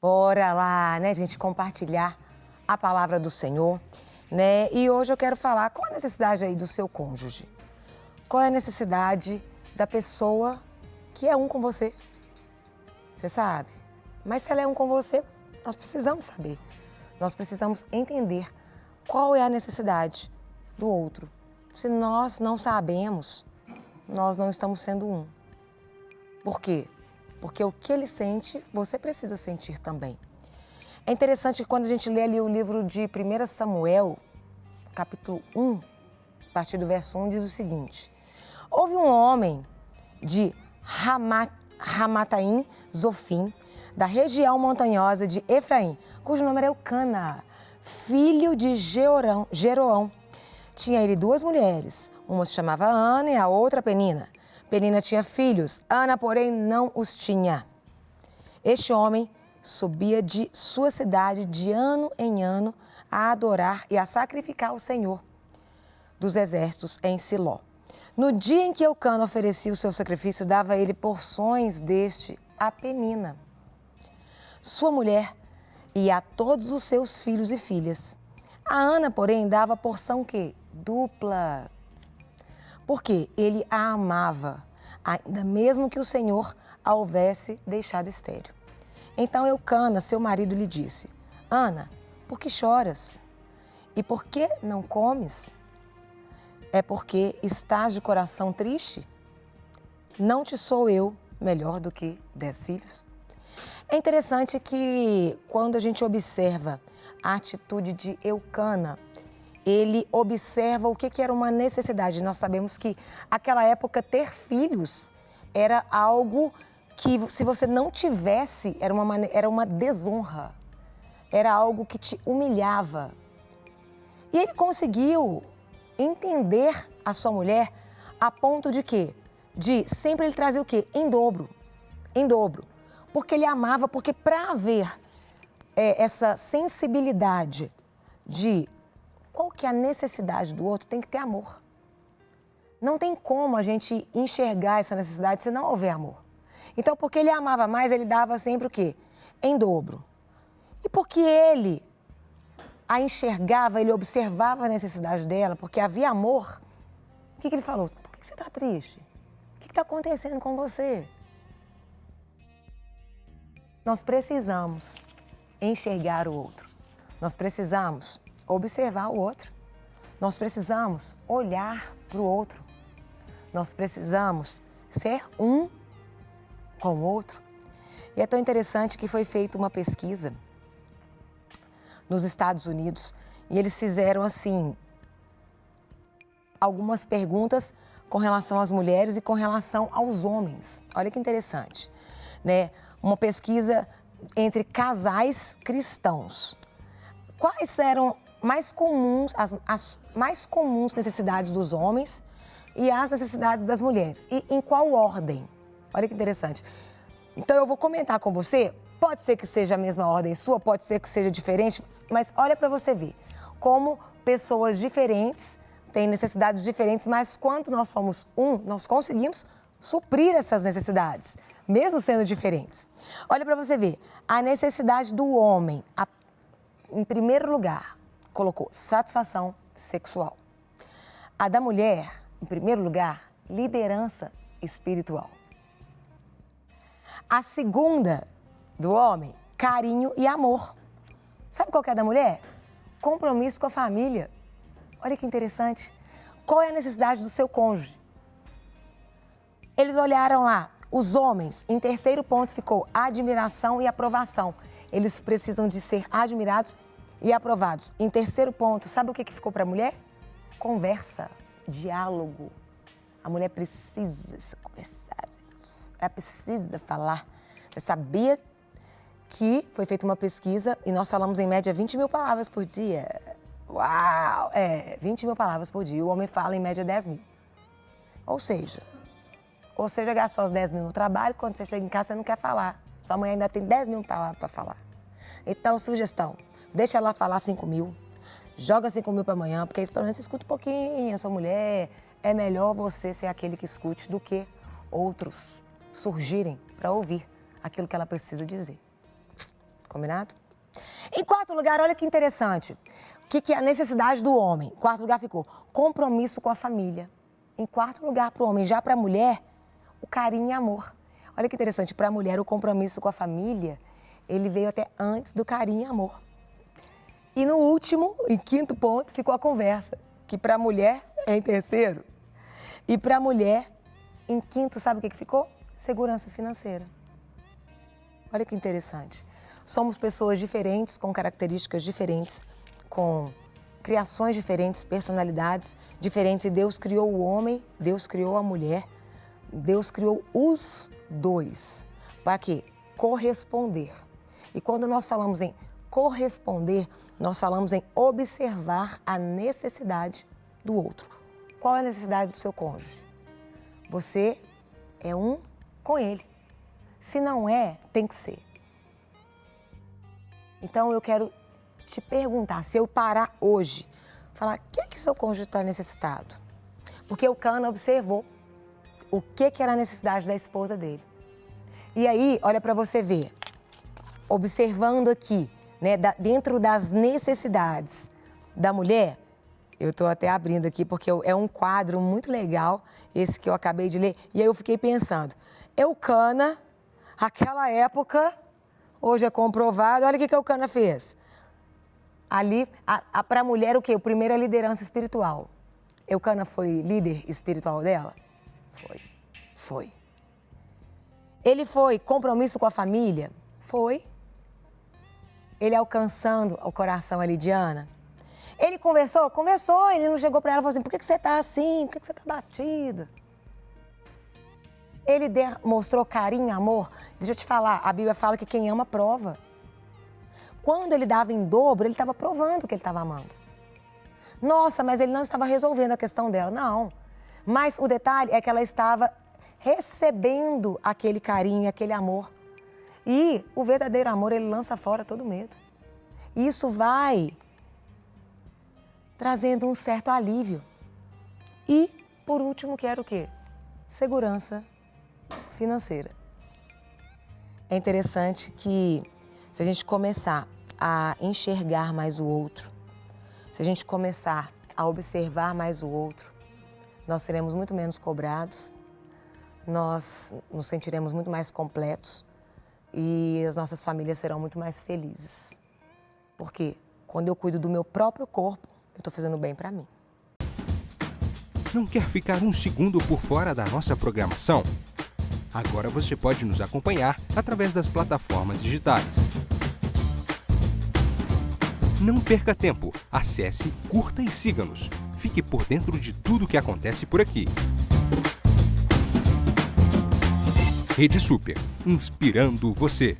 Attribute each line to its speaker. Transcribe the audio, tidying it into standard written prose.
Speaker 1: Bora lá, né, gente, compartilhar a palavra do Senhor, né? E hoje eu quero falar qual a necessidade aí do seu cônjuge. Qual é a necessidade da pessoa que é um com você? Você sabe? Mas se ela é um com você, nós precisamos saber. Nós precisamos entender qual é a necessidade do outro. Se nós não sabemos, nós não estamos sendo um. Por quê? Porque o que ele sente, você precisa sentir também. É interessante que quando a gente lê ali o livro de 1 Samuel, capítulo 1, a partir do verso 1, diz o seguinte: houve um homem de Ramataim Zofim, da região montanhosa de Efraim, cujo nome era Eucana, filho de Jeroão. Tinha ele duas mulheres, uma se chamava Ana e a outra Penina. Penina tinha filhos, Ana, porém, não os tinha. Este homem subia de sua cidade de ano em ano a adorar e a sacrificar o Senhor dos exércitos em Siló. No dia em que Eucana oferecia o seu sacrifício, dava ele porções deste a Penina, sua mulher, e a todos os seus filhos e filhas. A Ana, porém, dava porção que? Dupla. Porque ele a amava, ainda mesmo que o Senhor a houvesse deixado estéril. Então Eucana, seu marido, lhe disse: Ana, por que choras? E por que não comes? É porque estás de coração triste? Não te sou eu melhor do que 10 filhos? É interessante que quando a gente observa a atitude de Eucana, ele observa o que era uma necessidade. Nós sabemos que naquela época ter filhos era algo que, se você não tivesse, era uma desonra, era algo que te humilhava. E ele conseguiu entender a sua mulher a ponto de quê? De sempre ele trazer o quê? Em dobro, em dobro. Porque ele amava, porque para haver essa sensibilidade de qual que é a necessidade do outro, tem que ter amor. Não tem como a gente enxergar essa necessidade se não houver amor. Então, porque ele amava mais, ele dava sempre o quê? Em dobro. E porque ele a enxergava, ele observava a necessidade dela, porque havia amor, o que ele falou? Por que você está triste? O que está acontecendo com você? Nós precisamos enxergar o outro. Nós precisamos observar o outro. Nós precisamos olhar para o outro. Nós precisamos ser um com o outro. E é tão interessante que foi feita uma pesquisa nos Estados Unidos e eles fizeram, assim, algumas perguntas com relação às mulheres e com relação aos homens. Olha que interessante, né? Uma pesquisa entre casais cristãos. Quais eram mais comuns, as mais comuns necessidades dos homens e as necessidades das mulheres? E em qual ordem? Olha que interessante. Então eu vou comentar com você, pode ser que seja a mesma ordem sua, pode ser que seja diferente, mas olha para você ver como pessoas diferentes têm necessidades diferentes, mas quando nós somos um, nós conseguimos suprir essas necessidades, mesmo sendo diferentes. Olha para você ver, a necessidade do homem, em primeiro lugar, colocou satisfação sexual. A da mulher, em primeiro lugar, liderança espiritual. A segunda do homem, carinho e amor. Sabe qual que é a da mulher? Compromisso com a família. Olha que interessante. Qual é a necessidade do seu cônjuge? Eles olharam lá, os homens, em terceiro ponto ficou admiração e aprovação. Eles precisam de ser admirados e aprovados. Em terceiro ponto, sabe o que ficou para a mulher? Conversa, diálogo. A mulher precisa se conversar, gente. Ela precisa falar. Você sabia que foi feita uma pesquisa e nós falamos em média 20 mil palavras por dia? Uau! 20 mil palavras por dia. O homem fala em média 10 mil. Ou seja, gastou os 10 mil no trabalho, quando você chega em casa você não quer falar. Sua mãe ainda tem 10 mil palavras para falar. Então, sugestão, deixa ela falar 5 mil, joga 5 mil para amanhã, porque aí pelo menos você escuta um pouquinho a sua mulher. É melhor você ser aquele que escute do que outros surgirem para ouvir aquilo que ela precisa dizer. Combinado? Em quarto lugar, olha que interessante. O que é a necessidade do homem? Em quarto lugar ficou compromisso com a família. Em quarto lugar para o homem. Já para a mulher, o carinho e amor. Olha que interessante, para a mulher o compromisso com a família, ele veio até antes do carinho e amor. E no último, em quinto ponto, ficou a conversa, que para a mulher é em terceiro. E para a mulher, em quinto, sabe o que ficou? Segurança financeira. Olha que interessante. Somos pessoas diferentes, com características diferentes, com criações diferentes, personalidades diferentes. E Deus criou o homem, Deus criou a mulher, Deus criou os dois. Para quê? Corresponder. E quando nós falamos em corresponder, nós falamos em observar a necessidade do outro. Qual é a necessidade do seu cônjuge? Você é um com ele. Se não é, tem que ser. Então eu quero te perguntar, se eu parar hoje, falar, o que seu cônjuge está necessitado? Porque o Cana observou o que era a necessidade da esposa dele. E aí, olha para você ver, observando aqui, né, dentro das necessidades da mulher, eu estou até abrindo aqui porque é um quadro muito legal, esse que eu acabei de ler, e aí eu fiquei pensando, Eucana, aquela época, hoje é comprovado, olha o que Eucana fez. Ali, para a mulher, o quê? O primeiro é a liderança espiritual. Eucana foi líder espiritual dela? Foi. Ele foi compromisso com a família? Foi. Ele alcançando o coração ali de Ana? Ele conversou? Conversou. Ele não chegou para ela e falou assim, por que você está assim? Por que você está batida? Ele mostrou carinho e amor? Deixa eu te falar, a Bíblia fala que quem ama prova. Quando ele dava em dobro, ele estava provando que ele estava amando. Nossa, mas ele não estava resolvendo a questão dela. Não. Mas o detalhe é que ela estava recebendo aquele carinho, aquele amor. E o verdadeiro amor, ele lança fora todo medo. E isso vai trazendo um certo alívio. E, por último, quero o quê? Segurança financeira. É interessante que se a gente começar a enxergar mais o outro, se a gente começar a observar mais o outro, nós seremos muito menos cobrados, nós nos sentiremos muito mais completos e as nossas famílias serão muito mais felizes. Porque quando eu cuido do meu próprio corpo, eu estou fazendo bem para mim.
Speaker 2: Não quer ficar um segundo por fora da nossa programação? Agora você pode nos acompanhar através das plataformas digitais. Não perca tempo, acesse, curta e siga-nos. Fique por dentro de tudo o que acontece por aqui. Rede Super, inspirando você.